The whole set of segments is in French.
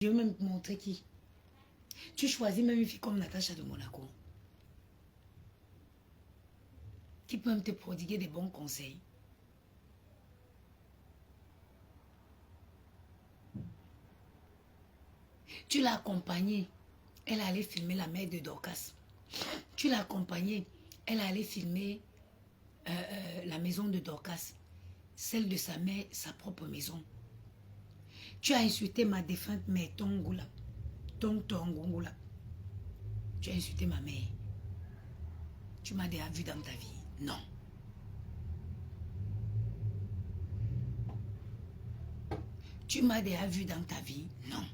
Je veux même montrer qui. Tu choisis même une fille comme Natacha de Monaco. Qui peut même te prodiguer des bons conseils. Tu l'as accompagnée. Elle allait filmer la mère de Dorcas. Tu l'as accompagnée. Elle allait filmer la maison de Dorcas. Celle de sa mère, sa propre maison. Tu as insulté ma défunte mère, Tongoula. Tongoula. Tu as insulté ma mère. Tu m'as déjà vu dans ta vie. Non. Tu m'as déjà vu dans ta vie. Non.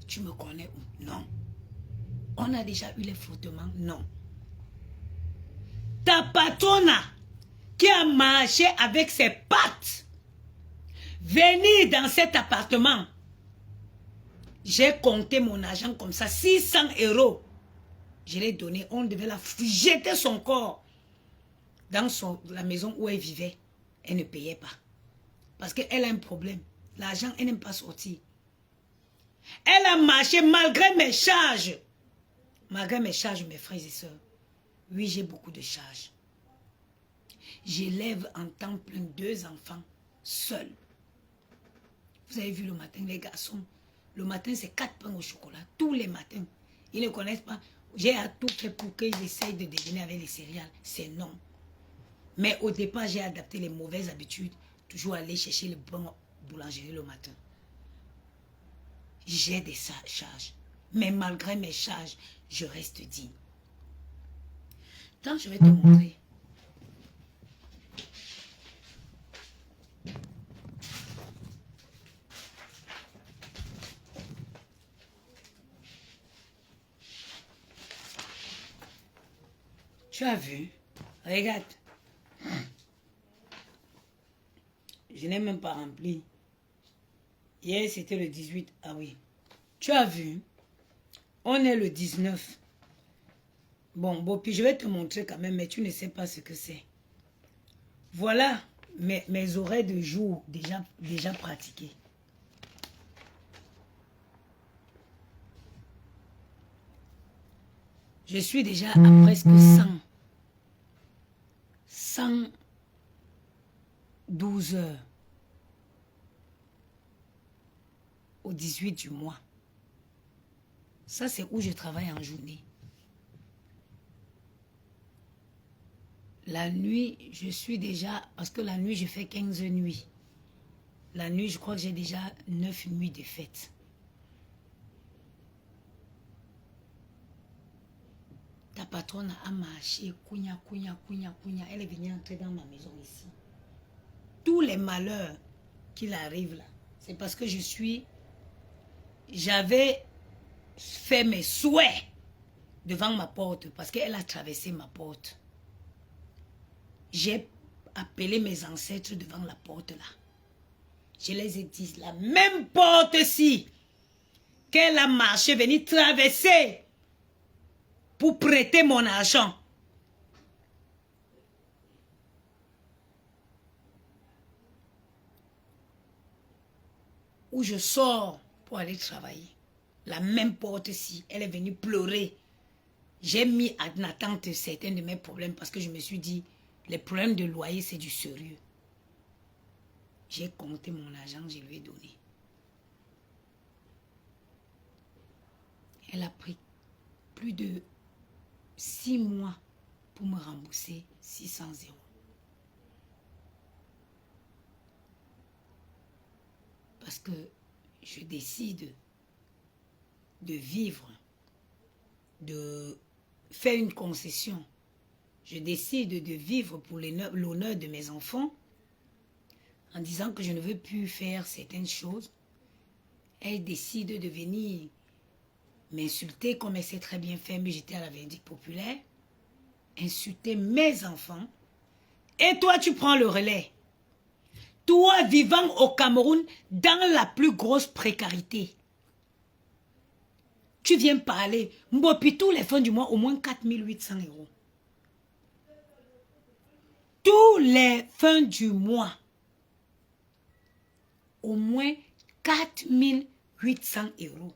Tu me connais où? Non. On a déjà eu les frottements? Non. Ta patronne qui a marché avec ses pattes, venir dans cet appartement. J'ai compté mon argent comme ça, 600 €. Je l'ai donné, on devait la jeter son corps dans la maison où elle vivait. Elle ne payait pas. Parce qu'elle a un problème. L'argent, elle n'aime pas sortir. Elle a marché malgré mes charges. Malgré mes charges, mes frères et sœurs. Oui, j'ai beaucoup de charges. J'élève en temps plein 2 enfants, seuls. Vous avez vu le matin, les garçons. Le matin, c'est 4 pains au chocolat. Tous les matins. Ils ne connaissent pas. J'ai tout fait pour qu'ils essayent de déjeuner avec les céréales. C'est non. Mais au départ, j'ai adapté les mauvaises habitudes. Toujours aller chercher le pain au boulangerie le matin. J'ai des charges. Mais malgré mes charges, je reste digne. Tant je vais te montrer. Tu as vu? Regarde. Je n'ai même pas rempli. Hier, c'était le 18. Ah oui. Tu as vu? On est le 19. Bon, puis je vais te montrer quand même, mais tu ne sais pas ce que c'est. Voilà mes oreilles de jour déjà pratiquées. Je suis déjà à presque 112 heures au 18 du mois. Ça, c'est où je travaille en journée. La nuit, je suis déjà... Parce que la nuit, je fais 15 nuits. La nuit, je crois que j'ai déjà 9 nuits de fête. Ta patronne a marché, couigna. Elle est venue entrer dans ma maison ici. Tous les malheurs qu'il arrive là, c'est parce que j'avais fait mes souhaits devant ma porte, parce qu'elle a traversé ma porte. J'ai appelé mes ancêtres devant la porte là. Je les ai dit, la même porte-ci qu'elle a marché, venir traverser pour prêter mon argent. Où je sors pour aller travailler. La même porte-ci, elle est venue pleurer. J'ai mis en attente certains de mes problèmes parce que je me suis dit, les problèmes de loyer, c'est du sérieux. J'ai compté mon argent, je lui ai donné. Elle a pris plus de 6 mois pour me rembourser 600 €. Parce que je décide de vivre, de faire une concession. Je décide de vivre pour l'honneur de mes enfants en disant que je ne veux plus faire certaines choses. Elle décide de venir m'insulter comme elle sait très bien faire, mais j'étais à la Vindicte populaire, insulter mes enfants. Et toi, tu prends le relais. Toi, vivant au Cameroun, dans la plus grosse précarité. Tu viens parler, Mbopi, tous les fins du mois, au moins 4800 €. Tous les fins du mois, au moins 4800 €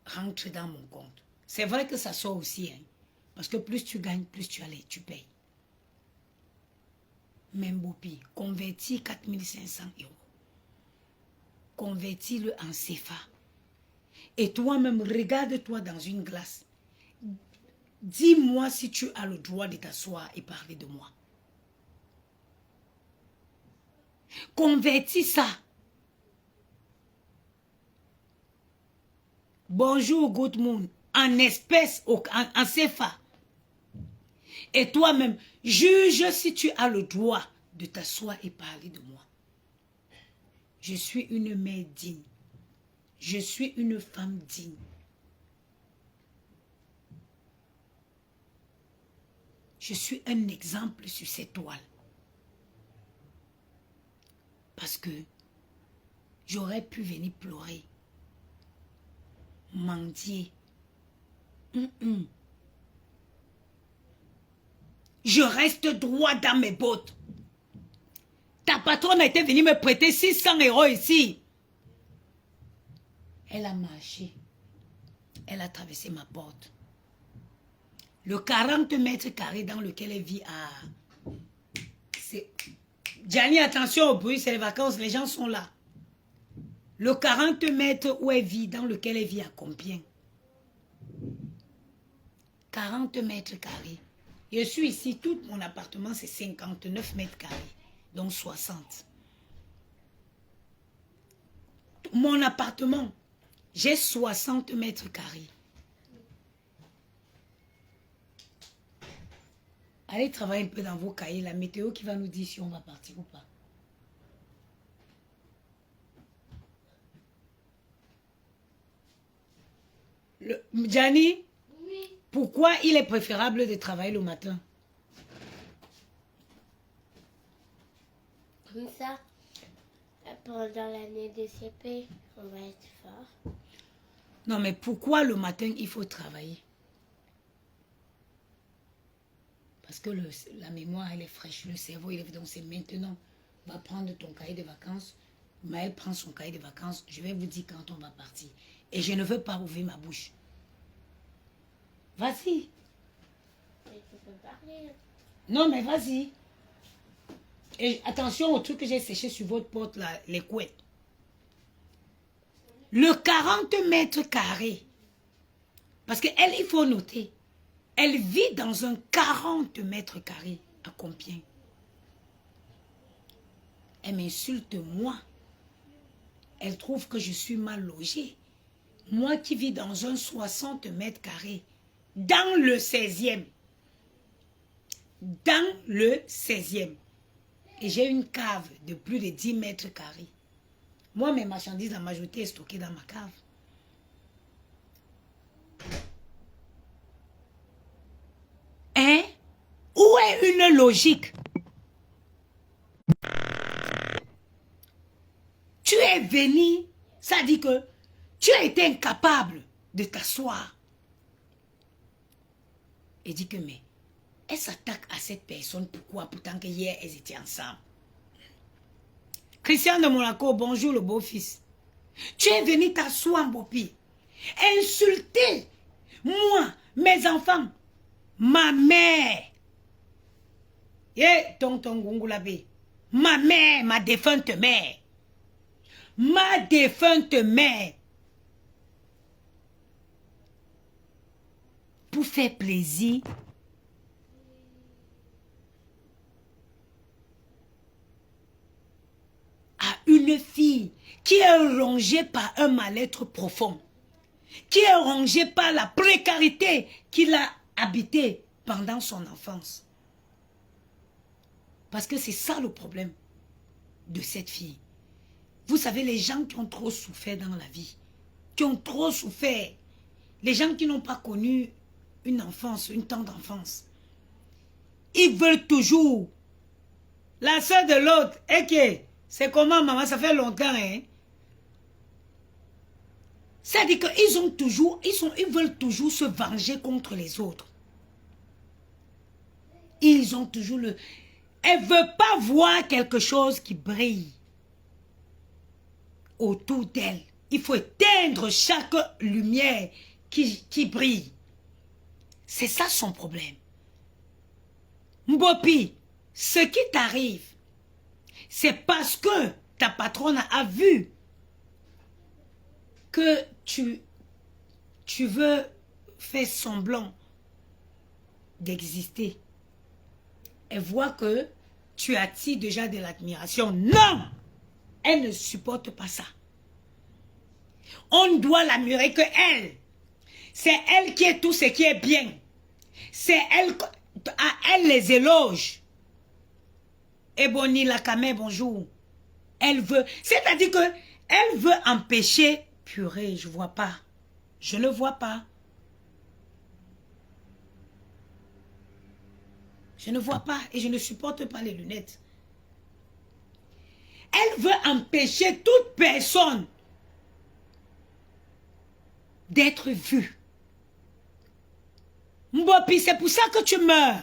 rentrent dans mon compte. C'est vrai que ça sort aussi, hein, parce que plus tu gagnes, plus tu payes. Même Bopi, convertis 4500 €. Convertis-le en CFA. Et toi-même, regarde-toi dans une glace. Dis-moi si tu as le droit de t'asseoir et parler de moi. Convertis ça. Bonjour, good moon. En espèces, en CFA. Et toi-même, juge si tu as le droit de t'asseoir et parler de moi. Je suis une mère digne. Je suis une femme digne. Je suis un exemple sur cette toile. Parce que j'aurais pu venir pleurer, mendier. Je reste droit dans mes bottes. Ta patronne a été venue me prêter 600 € ici. Elle a marché. Elle a traversé ma porte. Le 40 mètres carrés dans lequel elle vit à... Gianni, attention au bruit, c'est les vacances, les gens sont là. Le 40 mètres où elle vit, dans lequel elle vit à Compiègne. 40 mètres carrés. Je suis ici, tout mon appartement c'est 59 mètres carrés, donc 60. Mon appartement, j'ai 60 mètres carrés. Allez travailler un peu dans vos cahiers, la météo qui va nous dire si on va partir ou pas. Gianni, oui. Pourquoi il est préférable de travailler le matin? Comme ça, pendant l'année de CP, on va être fort. Non, mais pourquoi le matin il faut travailler? Parce que la mémoire, elle est fraîche, le cerveau, il est... Donc c'est maintenant. Va prendre ton cahier de vacances. Maëlle prend son cahier de vacances. Je vais vous dire quand on va partir. Et je ne veux pas ouvrir ma bouche. Vas-y. Mais tu peux parler. Non, mais vas-y. Et attention au truc que j'ai séché sur votre porte, là, les couettes. Le 40 mètres carrés. Parce qu'elle, il faut noter. Elle vit dans un 40 mètres carrés à Compiègne. Elle m'insulte moi. Elle trouve que je suis mal logée. Moi qui vis dans un 60 mètres carrés, dans le 16e. Dans le 16e. Et j'ai une cave de plus de 10 mètres carrés. Moi, mes marchandises, la majorité est stockée dans ma cave. Hein? Où est une logique? Tu es venu, ça dit que tu as été incapable de t'asseoir. Et dit que, mais, elle s'attaque à cette personne, pourquoi? Pourtant que hier, elles étaient ensemble. Christian de Monaco, bonjour le beau-fils. Tu es venu t'asseoir, Bopi. Insulter, moi, mes enfants, ma mère. Et tonton Gungulabe, ma mère, ma défunte mère. Ma défunte mère. Pour faire plaisir. À une fille qui est rongée par un mal-être profond. Qui est rongée par la précarité qu'il a habité pendant son enfance. Parce que c'est ça le problème de cette fille. Vous savez, les gens qui ont trop souffert dans la vie, qui ont trop souffert, les gens qui n'ont pas connu une enfance, une temps d'enfance, ils veulent toujours. La soeur de l'autre, c'est comment maman, ça fait longtemps, hein? Ça dit qu'ils ont toujours, ils veulent toujours se venger contre les autres. Ils ont toujours le... Elle ne veut pas voir quelque chose qui brille. autour d'elle. Il faut éteindre chaque lumière qui brille. C'est ça son problème. Mbopi, ce qui t'arrive, c'est parce que ta patronne a vu que tu veux faire semblant d'exister. Elle voit que tu attires déjà de l'admiration. Non! Elle ne supporte pas ça. On doit l'admirer que elle. C'est elle qui est tout ce qui est bien. C'est elle, à elle les éloges. Ebony Lakame, bonjour. Elle veut, c'est-à-dire que elle veut empêcher, purée, je vois pas. Je ne vois pas. Je ne vois pas et je ne supporte pas les lunettes. Elle veut empêcher toute personne d'être vue. Mbopi, c'est pour ça que tu meurs.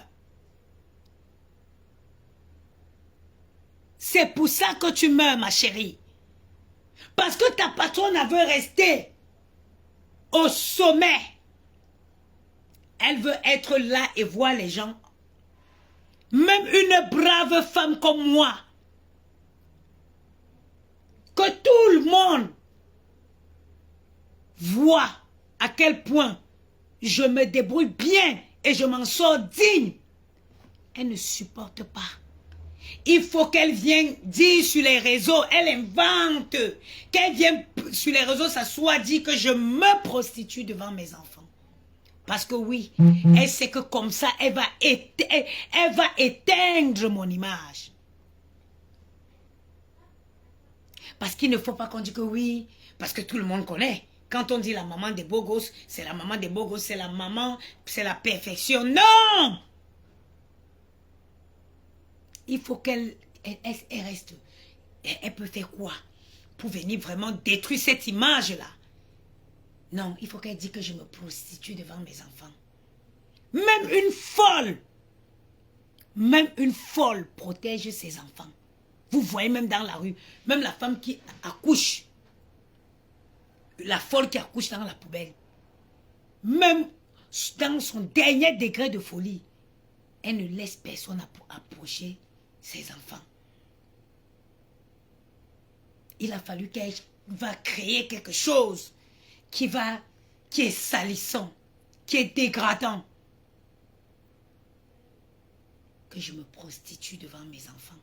C'est pour ça que tu meurs, ma chérie. Parce que ta patronne veut rester au sommet. Elle veut être là et voir les gens. Même une brave femme comme moi. Que tout le monde voit à quel point je me débrouille bien et je m'en sors digne. Elle ne supporte pas. Il faut qu'elle vienne dire sur les réseaux, elle invente, qu'elle vienne sur les réseaux, ça soit dit que je me prostitue devant mes enfants. Parce que oui, elle sait que comme ça, elle va éteindre mon image. Parce qu'il ne faut pas qu'on dise que oui, parce que tout le monde connaît. Quand on dit la maman des beaux gosses, c'est la maman des beaux gosses, c'est la maman, c'est la perfection. Non! Il faut qu'elle reste. Elle peut faire quoi pour venir vraiment détruire cette image-là? Non, il faut qu'elle dise que je me prostitue devant mes enfants. Même une folle protège ses enfants. Vous voyez même dans la rue, même la femme qui accouche, la folle qui accouche dans la poubelle, même dans son dernier degré de folie, elle ne laisse personne approcher ses enfants. Il a fallu qu'elle va créer quelque chose qui est salissant, qui est dégradant, que je me prostitue devant mes enfants.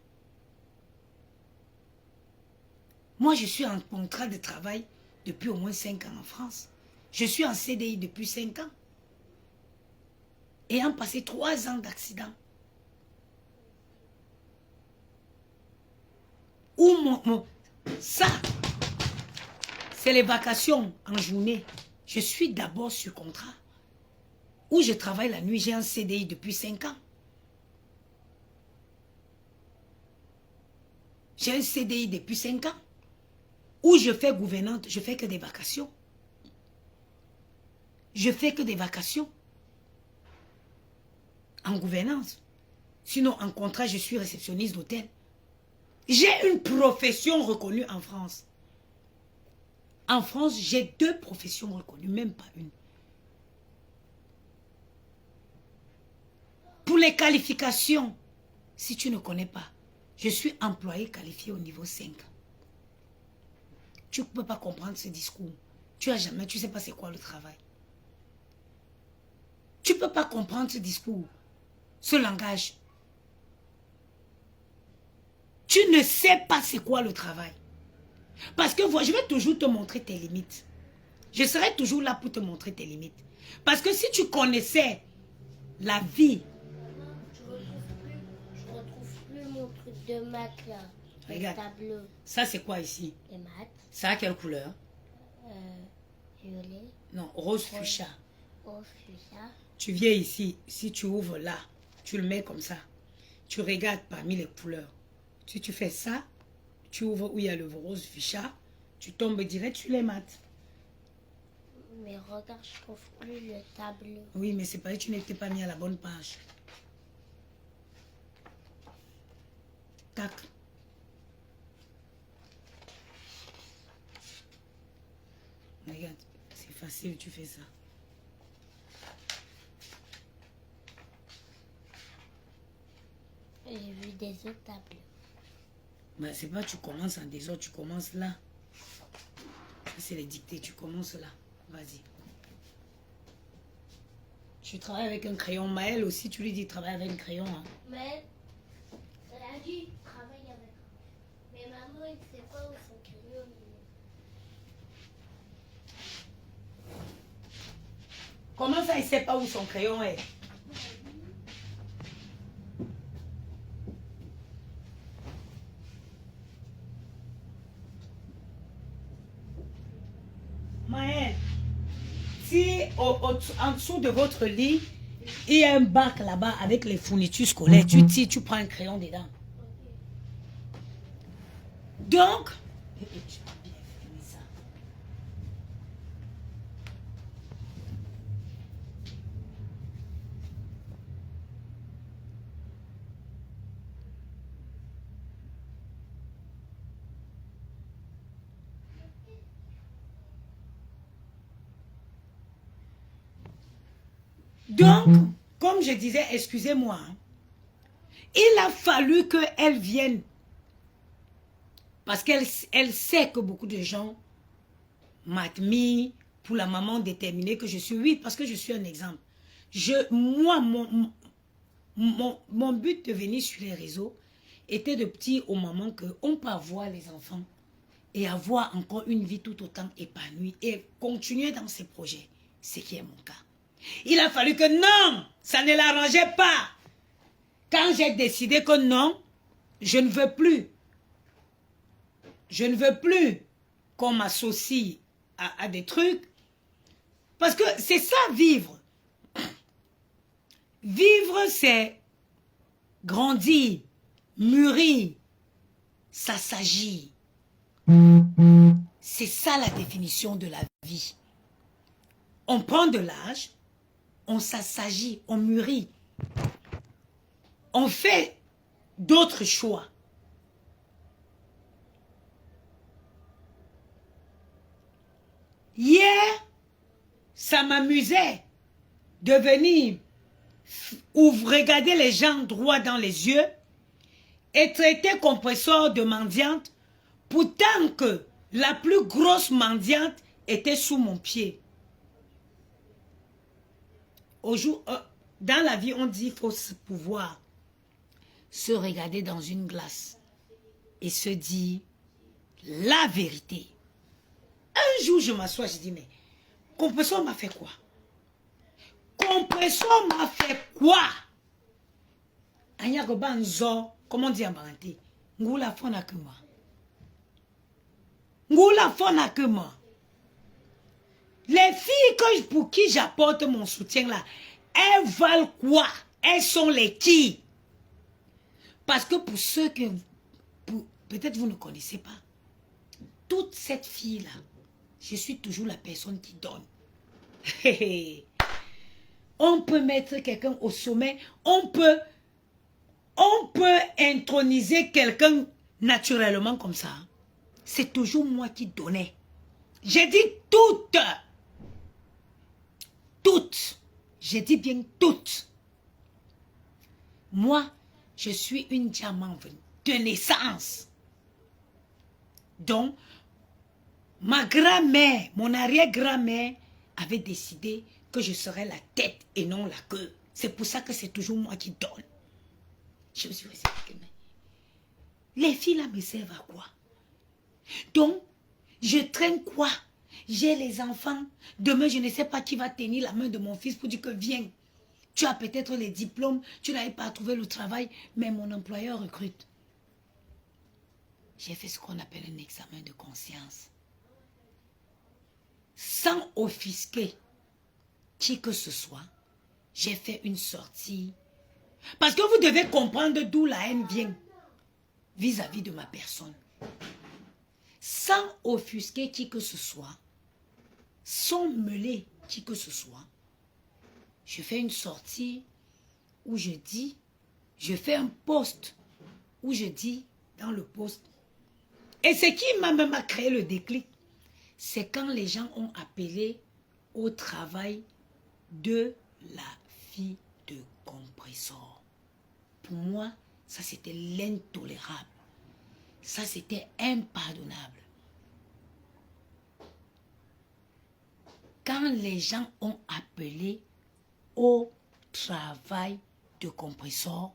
Moi, je suis en contrat de travail depuis au moins 5 ans en France. Je suis en CDI depuis 5 ans. Ayant passé 3 ans d'accident. Ça, c'est les vacations en journée. Je suis d'abord sur contrat. Où je travaille la nuit, j'ai un CDI depuis 5 ans. J'ai un CDI depuis 5 ans. Où je fais gouvernante, je fais que des vacations. Je fais que des vacations. En gouvernance. Sinon, en contrat, je suis réceptionniste d'hôtel. J'ai une profession reconnue en France. En France, j'ai 2 professions reconnues, même pas une. Pour les qualifications, si tu ne connais pas, je suis employé qualifié au niveau 5. Tu ne peux pas comprendre ce discours. Tu ne sais pas c'est quoi le travail. Tu ne peux pas comprendre ce discours, ce langage. Tu ne sais pas c'est quoi le travail. Parce que je vais toujours te montrer tes limites. Je serai toujours là pour te montrer tes limites. Parce que si tu connaissais la vie... Je retrouve plus mon truc de maths là. Regarde, tableau. Ça c'est quoi ici? Les maths. Ça a quelle couleur? Violet. Non, rose fuchsia. Rose fuchsia. Tu viens ici, si tu ouvres là, tu le mets comme ça. Tu regardes parmi les couleurs. Si tu fais ça, tu ouvres où il y a le rose fuchsia, tu tombes direct sur les maths. Mais regarde, je trouve plus le tableau. Oui, mais c'est parce que tu n'étais pas mis à la bonne page. Tac. facile, tu fais ça. J'ai vu des autres tableaux. Mais c'est pas tu commences en désordre, tu commences là. C'est les dictées, tu commences là. Vas-y. Tu travailles avec un crayon. Maëlle aussi, tu lui dis travaille avec un crayon. Hein. Mais elle a dit travailler avec. Mais maman, il ne sait pas où son crayon est. Comment ça, il ne sait pas où son crayon est? Maëlle, si en dessous de votre lit, il y a un bac là-bas avec les fournitures scolaires, tu tires, tu prends un crayon dedans. Donc, tu as bien fini ça. Donc, comme je disais, excusez-moi, hein, il a fallu qu'elle vienne. Parce qu'elle sait que beaucoup de gens m'admirent pour la maman déterminée que je suis. Oui, parce que je suis un exemple. Moi, mon but de venir sur les réseaux était de dire aux mamans qu'on peut avoir les enfants et avoir encore une vie tout autant épanouie et continuer dans ses projets, ce qui est mon cas. Il a fallu que non, ça ne l'arrangeait pas. Quand j'ai décidé que non, je ne veux plus. Je ne veux plus qu'on m'associe à des trucs. Parce que c'est ça, vivre. Vivre, c'est grandir, mûrir, s'assagir. C'est ça la définition de la vie. On prend de l'âge, on s'assagit, on mûrit. On fait d'autres choix. Hier, ça m'amusait de venir regarder les gens droit dans les yeux et traiter compresseur de mendiante pourtant que la plus grosse mendiante était sous mon pied. Dans la vie, on dit qu'il faut pouvoir se regarder dans une glace et se dire la vérité. Un jour, je m'assois, je dis, mais compresseur m'a fait quoi? Compresseur m'a fait quoi? Comment on dit en baranté? Ngoula fona que moi. Ngoula fona que moi. Les filles pour qui j'apporte mon soutien là, elles valent quoi? Elles sont les qui? Parce que pour ceux que peut-être vous ne connaissez pas, toute cette fille-là, je suis toujours la personne qui donne. On peut mettre quelqu'un au sommet, on peut introniser quelqu'un naturellement comme ça. C'est toujours moi qui donnais. J'ai dit toutes. Toutes. J'ai dit bien toutes. Moi, je suis une diamant de naissance. Donc, ma grand-mère, mon arrière-grand-mère avait décidé que je serais la tête et non la queue. C'est pour ça que c'est toujours moi qui donne. Je me suis dit, les filles là me servent à quoi? Donc, je traîne quoi? J'ai les enfants. Demain, je ne sais pas qui va tenir la main de mon fils pour dire que viens. Tu as peut-être les diplômes, tu n'arrives pas à trouver le travail, mais mon employeur recrute. J'ai fait ce qu'on appelle un examen de conscience. Sans offusquer qui que ce soit, j'ai fait une sortie. Parce que vous devez comprendre d'où la haine vient vis-à-vis de ma personne. Sans offusquer qui que ce soit, sans mêler qui que ce soit, je fais une sortie où je dis, je fais un post où je dis dans le post. Et ce qui m'a même créé le déclic, c'est quand les gens ont appelé au travail de la fille de compresseur. Pour moi, ça c'était l'intolérable. Ça c'était impardonnable. Quand les gens ont appelé au travail de compresseur,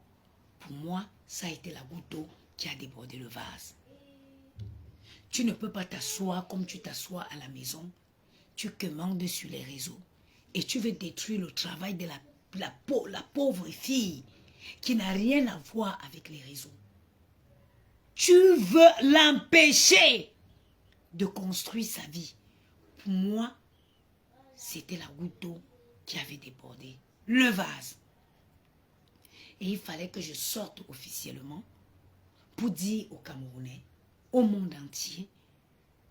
pour moi, ça a été la goutte d'eau qui a débordé le vase. Tu ne peux pas t'asseoir comme tu t'assois à la maison. Tu commandes sur les réseaux et tu veux détruire le travail de la pauvre fille qui n'a rien à voir avec les réseaux. Tu veux l'empêcher de construire sa vie. Pour moi, c'était la goutte d'eau qui avait débordé le vase. Et il fallait que je sorte officiellement pour dire aux Camerounais, au monde entier,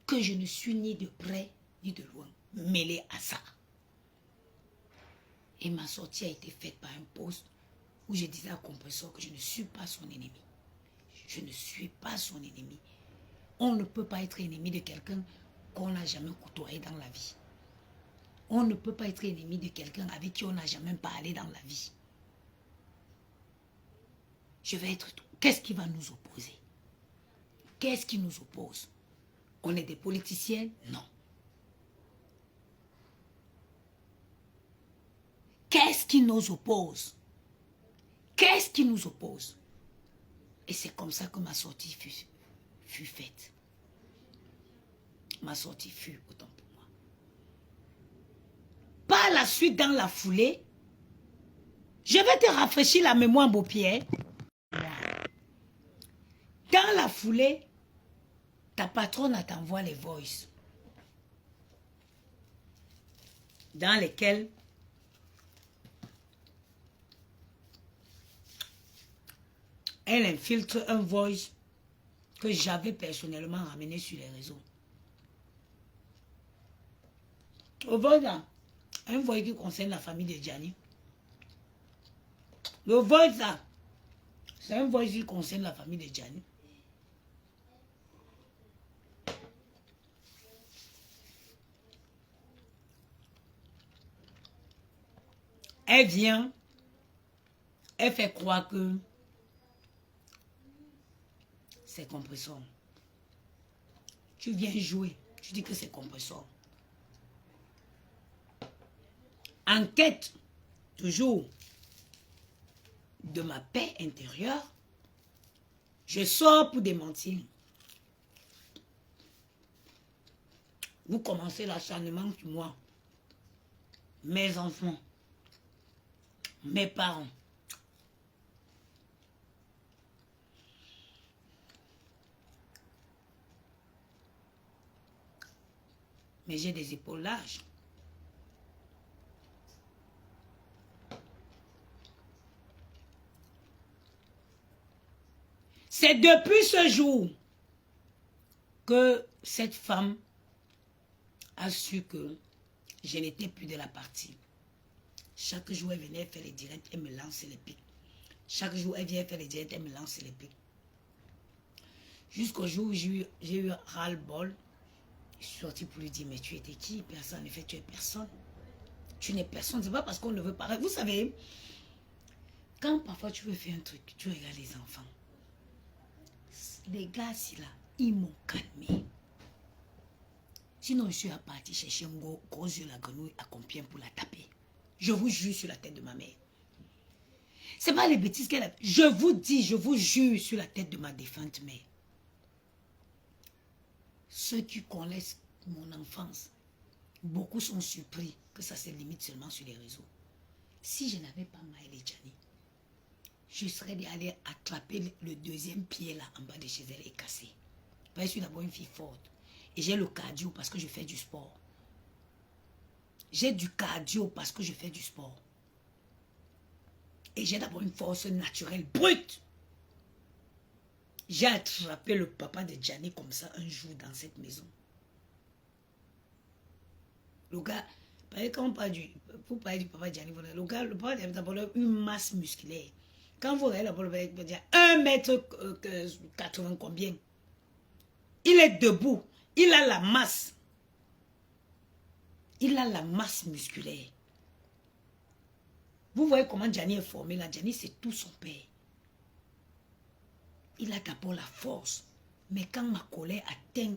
que je ne suis ni de près ni de loin mêlée à ça. Et ma sortie a été faite par un post où je disais à compresseur que je ne suis pas son ennemi. Je ne suis pas son ennemi. On ne peut pas être ennemi de quelqu'un qu'on n'a jamais côtoyé dans la vie. On ne peut pas être ennemi de quelqu'un avec qui on n'a jamais parlé dans la vie. Je vais être tout. Qu'est-ce qui va nous opposer? Qu'est-ce qui nous oppose? On est des politiciens? Non. Qu'est-ce qui nous oppose? Qu'est-ce qui nous oppose? Et c'est comme ça que ma sortie fut faite. Ma sortie fut autant pour moi. Par la suite, dans la foulée, je vais te rafraîchir la mémoire, Beaupierre. Dans la foulée, ta patronne t'envoie les voices dans lesquels elle infiltre un voice que j'avais personnellement ramené sur les réseaux. Le voice là, un voice qui concerne la famille de Gianni. Le voice là, c'est un voice qui concerne la famille de Gianni. Elle vient, elle fait croire que c'est compresseur. Tu viens jouer, tu dis que c'est compresseur. Enquête, toujours, de ma paix intérieure, je sors pour démentir. Vous commencez l'acharnement sur moi, mes enfants, mes parents. Mais j'ai des épaules larges. C'est depuis ce jour que cette femme a su que je n'étais plus de la partie. Chaque jour, elle venait faire les directs, elle me lance les pics. Chaque jour, elle vient faire les directs, elle me lance les pics. Jusqu'au jour où j'ai eu ras-le-bol. Je suis sorti pour lui dire, mais tu étais qui? Personne. En effet, tu es personne. Tu n'es personne. C'est pas parce qu'on ne veut pas. Vous savez, quand parfois tu veux faire un truc, tu regardes les enfants. Les gars, là, ils m'ont calmé. Sinon, je suis parti chercher un gros yeux la grenouille à Compiègne pour la taper. Je vous jure sur la tête de ma mère. C'est pas les bêtises qu'elle a. Je vous dis, je vous jure sur la tête de ma défunte mère. Ceux qui connaissent mon enfance, beaucoup sont surpris que ça se limite seulement sur les réseaux. Si je n'avais pas Maëlle et Gianni, je serais allé attraper le deuxième pied là en bas de chez elle et casser. Parce que je suis d'abord une fille forte. Et j'ai le cardio parce que je fais du sport. J'ai du cardio parce que je fais du sport. Et j'ai d'abord une force naturelle brute. J'ai attrapé le papa de Gianni comme ça un jour dans cette maison. Le gars, quand on parle pour parler du papa de Gianni, le papa a d'abord une masse musculaire. Quand vous regardez d'abord, il va dire 1m80 combien. Il est debout, il a la masse. Il a la masse musculaire. Vous voyez comment Gianni est formé là. Gianni, c'est tout son père. Il a d'abord la force. Mais quand ma colère atteint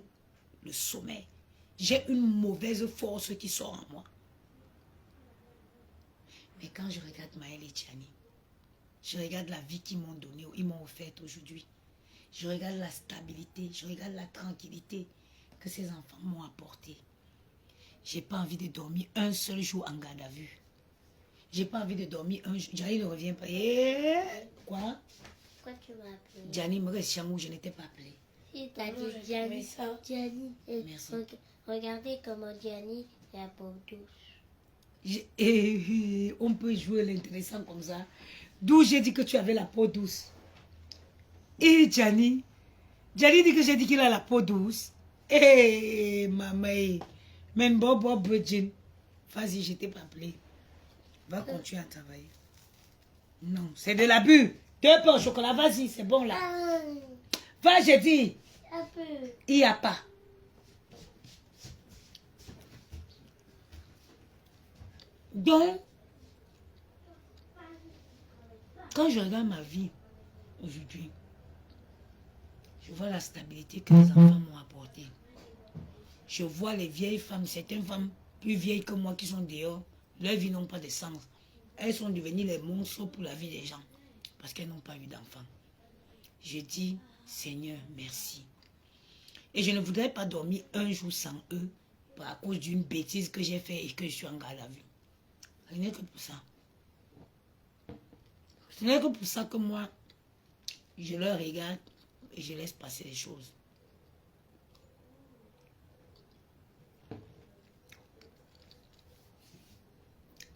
le sommet, j'ai une mauvaise force qui sort en moi. Mais quand je regarde Maël et Gianni, je regarde la vie qu'ils m'ont donnée, ils m'ont offerte aujourd'hui. Je regarde la stabilité, je regarde la tranquillité que ces enfants m'ont apportée. J'ai pas envie de dormir un seul jour en garde à vue. J'ai pas envie de dormir un jour. Gianni ne revient pas. Quoi? Pourquoi tu m'as appelé? Gianni me reste où je n'étais pas appelé. Si t'as dit Gianni, Gianni. Merci. Regardez comment Gianni est à peau douce. On peut jouer l'intéressant comme ça. D'où j'ai dit que tu avais la peau douce. Et Gianni dit que j'ai dit qu'il a la peau douce. Maman. Men Bobo Bridget. Vas-y, je t'ai pas appelé. Va continuer à travailler. Non, c'est de l'abus. 2 pains au chocolat, vas-y, c'est bon là. Va, j'ai dit. Un peu. Il n'y a pas. Donc, quand je regarde ma vie aujourd'hui, je vois la stabilité que les enfants m'ont apportée. Je vois les vieilles femmes, certaines femmes plus vieilles que moi qui sont dehors, leurs vies n'ont pas de sens. Elles sont devenues les monstres pour la vie des gens parce qu'elles n'ont pas eu d'enfants. Je dis, Seigneur, merci. Et je ne voudrais pas dormir un jour sans eux à cause d'une bêtise que j'ai faite et que je suis en garde à vue. Ce n'est que pour ça. Ce n'est que pour ça que moi, je leur regarde et je laisse passer les choses.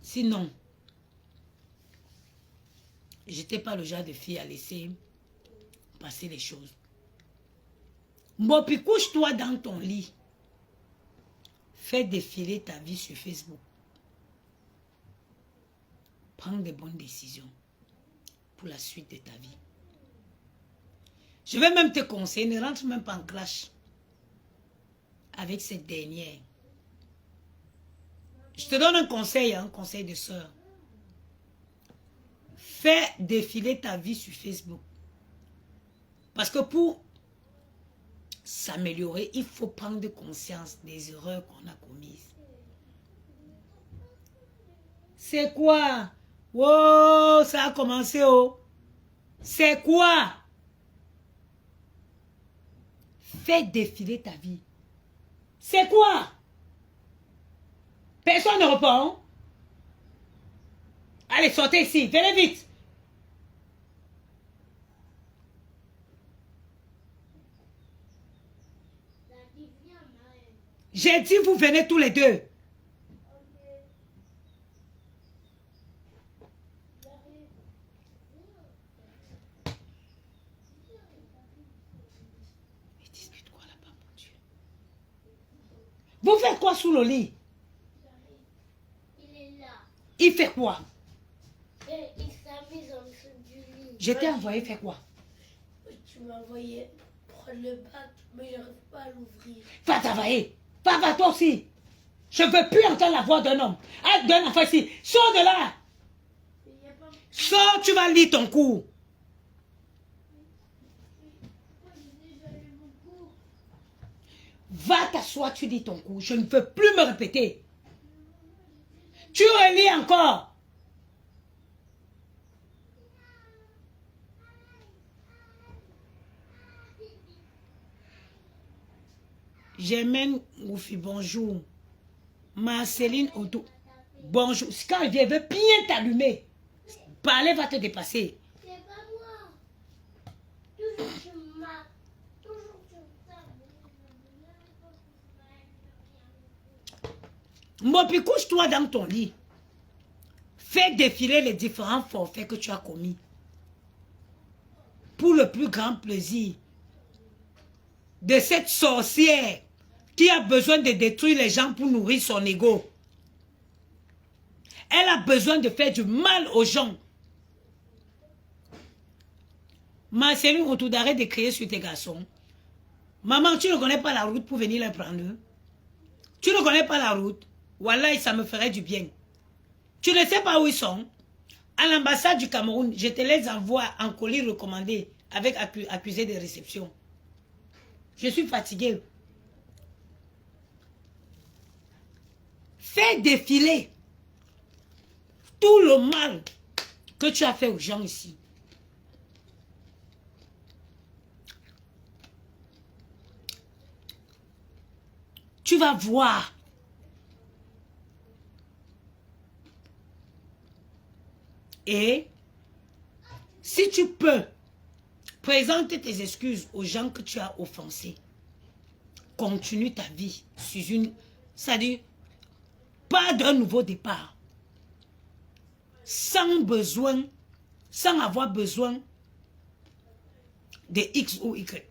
Sinon, je n'étais pas le genre de fille à laisser passer les choses. Bon, puis couche-toi dans ton lit. Fais défiler ta vie sur Facebook. Prends des bonnes décisions pour la suite de ta vie. Je vais même te conseiller, ne rentre même pas en clash avec cette dernière. Je te donne un conseil de sœur. Fais défiler ta vie sur Facebook. Parce que pour s'améliorer, il faut prendre conscience des erreurs qu'on a commises. C'est quoi? Oh, ça a commencé, oh. C'est quoi? Fais défiler ta vie. C'est quoi? Personne ne répond. Allez, sortez ici. Venez vite. J'ai dit, vous venez tous les deux. Ils discutent quoi là-bas, mon Dieu? Vous faites quoi sous le lit? Il est là. Il fait quoi? Et il s'amuse en dessous du lit. Je t'ai envoyé faire quoi? Tu m'as envoyé prendre le bac, mais je n'arrive pas à l'ouvrir. Va travailler. Va toi aussi. Je ne veux plus entendre la voix d'un homme. D'un enfant ici. Sors de là. Sors, tu vas lire ton cours. Va t'asseoir, tu lis ton cours. Je ne veux plus me répéter. Tu relis encore. Germaine Goufi, bonjour. Marceline Otto, bonjour. Quand elle vient, elle veut bien t'allumer. Parler va te dépasser. C'est pas moi. Toujours tu m'as. Toujours tu m'as. Bon, puis couche-toi dans ton lit. Fais défiler les différents forfaits que tu as commis. Pour le plus grand plaisir de cette sorcière qui a besoin de détruire les gens pour nourrir son ego. Elle a besoin de faire du mal aux gens. Marceline, retour d'arrêt de crier sur tes garçons. Maman, tu ne connais pas la route pour venir les prendre. Tu ne connais pas la route. Wallah, ça me ferait du bien. Tu ne sais pas où ils sont? À l'ambassade du Cameroun, je te les envoie en colis recommandé avec accusé de réception. Je suis fatiguée. Fais défiler tout le mal que tu as fait aux gens ici. Tu vas voir. Et si tu peux, présente tes excuses aux gens que tu as offensés. Continue ta vie sur une... C'est-à-dire, pas d'un nouveau départ. Sans besoin, sans avoir besoin de X ou Y.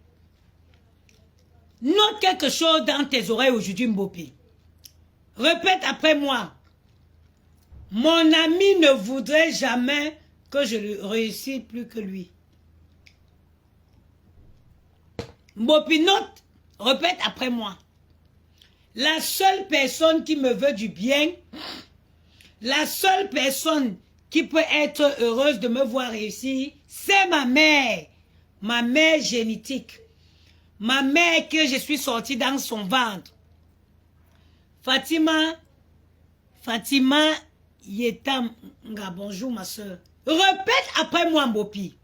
Note quelque chose dans tes oreilles aujourd'hui, Mbopi. Répète après moi. Mon ami ne voudrait jamais que je réussisse plus que lui. Mbopi, note, répète après moi. La seule personne qui me veut du bien, la seule personne qui peut être heureuse de me voir réussir, c'est ma mère génétique. Ma mère que je suis sortie dans son ventre. Fatima Yetam, bonjour ma soeur. Répète après moi, Mbopi.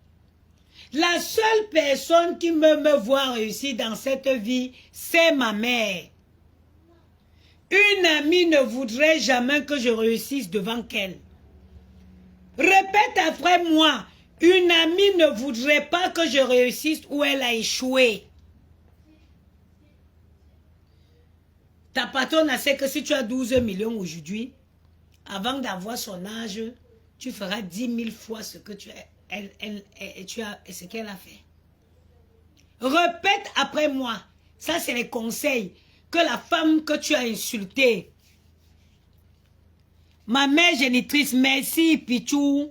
La seule personne qui me voit réussir dans cette vie, c'est ma mère. Une amie ne voudrait jamais que je réussisse devant qu'elle. Répète après moi. Une amie ne voudrait pas que je réussisse où elle a échoué. Ta patronne a sait que si tu as 12 millions aujourd'hui, avant d'avoir son âge, tu feras 10 000 fois ce que ce qu'elle a fait. Répète après moi. Ça, c'est les conseils que la femme que tu as insultée. Ma mère génitrice, merci Pichou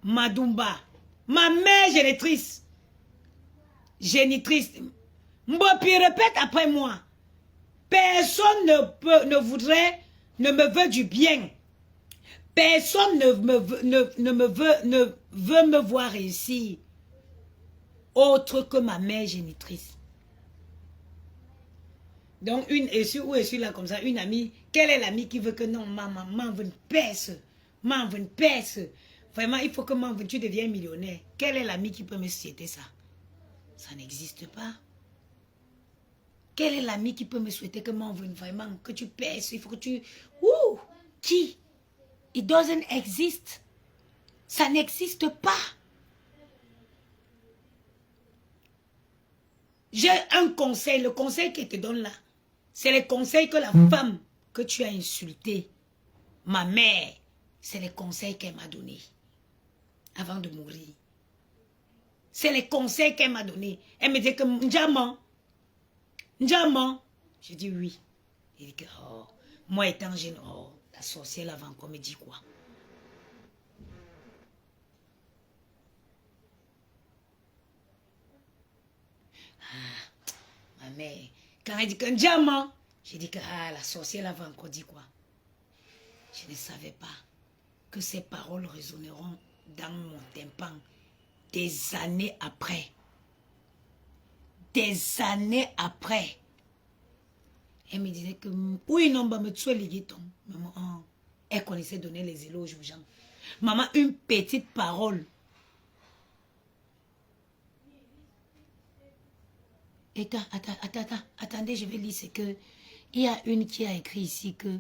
Madumba. Ma mère génitrice. Mbopi, répète après moi. Personne ne me veut du bien. Personne ne veut me voir réussir. Autre que ma mère génitrice. Donc, où est-ce là comme ça? Une amie. Quelle est l'amie qui veut que non, maman, m'envoie une pèse. M'envoie une pèse. Vraiment, il faut que tu deviennes millionnaire. Quelle est l'amie qui peut me souhaiter ça? Ça n'existe pas. Quelle est l'amie qui peut me souhaiter que m'envoie vraiment, que tu pèses, il faut que tu... Ouh! Qui? It doesn't exist. Ça n'existe pas. J'ai un conseil, le conseil qu'il te donne là, c'est le conseil que la femme que tu as insultée, ma mère, c'est le conseil qu'elle m'a donné avant de mourir. C'est le conseil qu'elle m'a donné. Elle me dit que Ndjama, j'ai dit oui. Il dit que, oh, moi étant jeune, oh, la sorcière avant qu'on me dit quoi? Ah, ma mère, quand elle dit que Ndjama, j'ai dit que, ah, la sorcière avant qu'on dit quoi? Je ne savais pas que ces paroles résonneront dans mon tympan des années après. Des années après. Elle me disait que, oui, non, bah, me tuer les guetons. Maman, oh, elle connaissait donner les éloges aux gens. Maman, une petite parole. Attendez, je vais lire ce que... Il y a une qui a écrit ici que,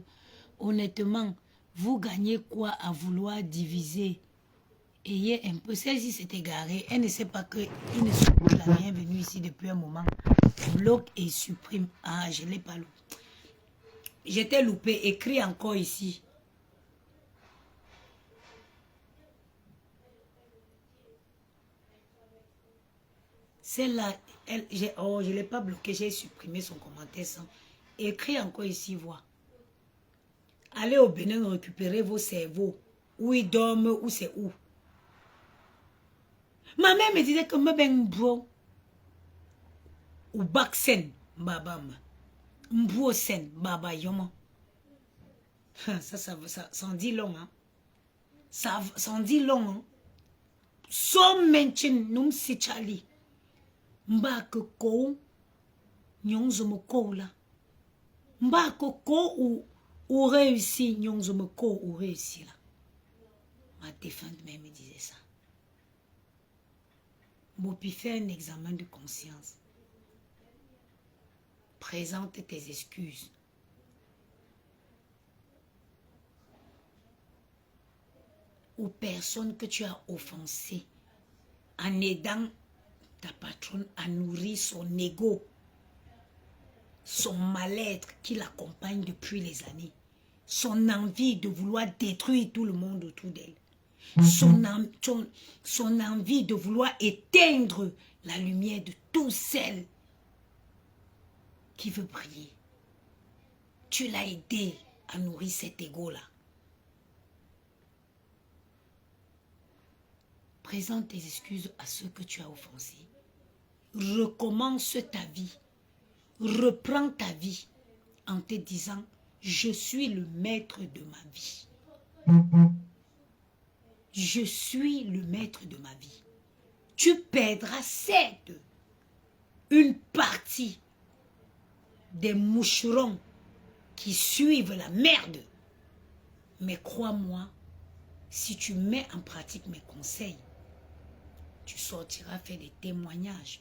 honnêtement, vous gagnez quoi à vouloir diviser? Ayez un peu... Celle-ci s'est égarée. Elle ne sait pas qu'il ne se pas la bienvenue ici depuis un moment. Bloque et supprime. Ah, je ne l'ai pas loupé. J'étais loupé. Écrit encore ici. Celle-là, oh, je ne l'ai pas bloqué. J'ai supprimé son commentaire sans. Écrit encore ici, vois. Allez au Bénin récupérer vos cerveaux. Où ils dorment, où c'est où. Ma mère me disait que me ben bro. Ou baksen, babam. Mbro sen, baba yomo. Ça en dit long, hein. Ça en dit long, hein. So mention num si chali. Mba que ko nyonzo mo ko là. Mba que ko ou réussi nyonzo mo ko ou réussi là. Ma défunte mère me disait ça. Mopi fait un examen de conscience. Présente tes excuses. Aux personnes que tu as offensées en aidant ta patronne à nourrir son ego, son mal-être qui l'accompagne depuis les années, son envie de vouloir détruire tout le monde autour d'elle, son envie de vouloir éteindre la lumière de tout celle qui veut briller. Tu l'as aidé à nourrir cet ego-là. Présente tes excuses à ceux que tu as offensés. Recommence ta vie. Reprends ta vie en te disant, je suis le maître de ma vie. Je suis le maître de ma vie. Tu perdras certes une partie des moucherons qui suivent la merde. Mais crois-moi, si tu mets en pratique mes conseils, tu sortiras faire des témoignages.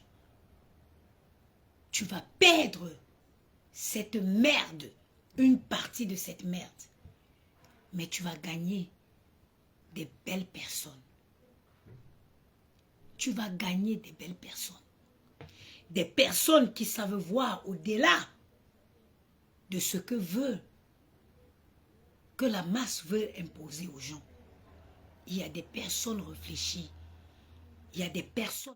Tu vas perdre cette merde, une partie de cette merde. Mais tu vas gagner des belles personnes. Tu vas gagner des belles personnes. Des personnes qui savent voir au-delà de ce que la masse veut imposer aux gens. Il y a des personnes réfléchies. Il y a des personnes